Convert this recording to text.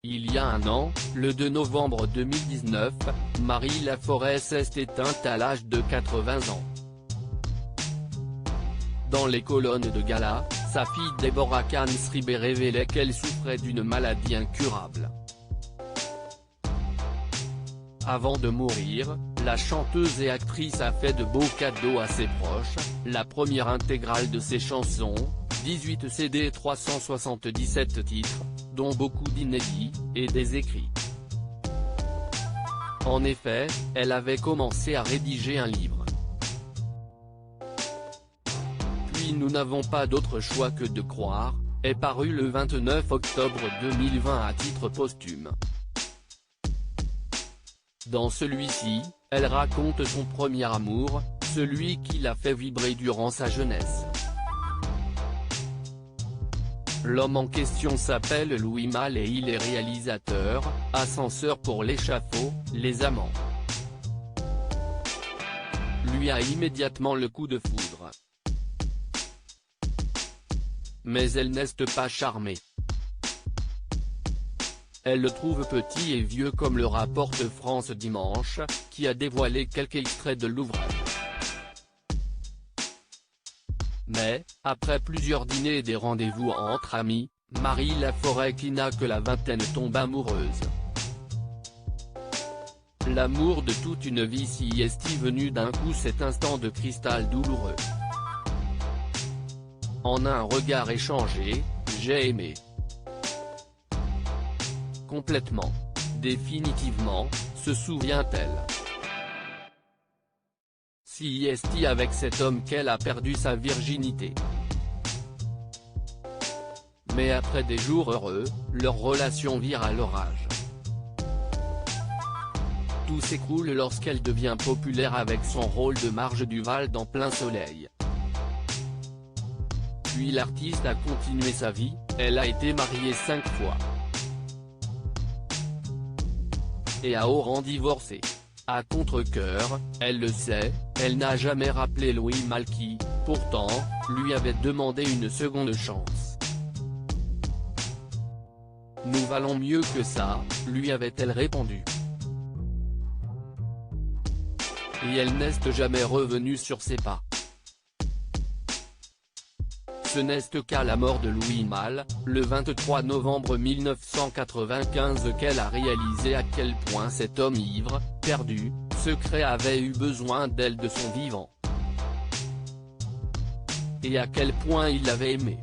Il y a un an, le 2 novembre 2019, Marie Laforêt s'est éteinte à l'âge de 80 ans. Dans les colonnes de gala, sa fille Deborah Cansribe révélait qu'elle souffrait d'une maladie incurable. Avant de mourir, la chanteuse et actrice a fait de beaux cadeaux à ses proches, la première intégrale de ses chansons, 18 CD et 377 titres, dont beaucoup d'inédits, et des écrits. En effet, elle avait commencé à rédiger un livre. Puis Nous n'avons pas d'autre choix que de croire, est paru le 29 octobre 2020 à titre posthume. Dans celui-ci, elle raconte son premier amour, celui qui l'a fait vibrer durant sa jeunesse. L'homme en question s'appelle Louis Malle et il est réalisateur, Ascenseur pour l'échafaud, Les Amants. Lui a immédiatement le coup de foudre. Mais elle n'est pas charmée. Elle le trouve petit et vieux comme le rapporte France Dimanche, qui a dévoilé quelques extraits de l'ouvrage. Mais, après plusieurs dîners et des rendez-vous entre amis, Marie Laforêt qui n'a que la vingtaine tombe amoureuse. L'amour de toute une vie s'y est venu d'un coup, cet instant de cristal douloureux. En un regard échangé, j'ai aimé. Complètement. Définitivement, se souvient-elle. Si est avec cet homme qu'elle a perdu sa virginité. Mais après des jours heureux, leur relation vire à l'orage. Tout s'écroule lorsqu'elle devient populaire avec son rôle de Marge Duval dans Plein Soleil. Puis l'artiste a continué sa vie, elle a été mariée 5 fois. Et a Oran divorcé. À contre-cœur, elle le sait, elle n'a jamais rappelé Louis Malle qui, pourtant, lui avait demandé une seconde chance. Nous valons mieux que ça, lui avait-elle répondu. Et elle n'est jamais revenue sur ses pas. Ce n'est qu'à la mort de Louis Malle, le 23 novembre 1995 qu'elle a réalisé à quel point cet homme ivre, perdu, secret avait eu besoin d'elle de son vivant. Et à quel point il l'avait aimée.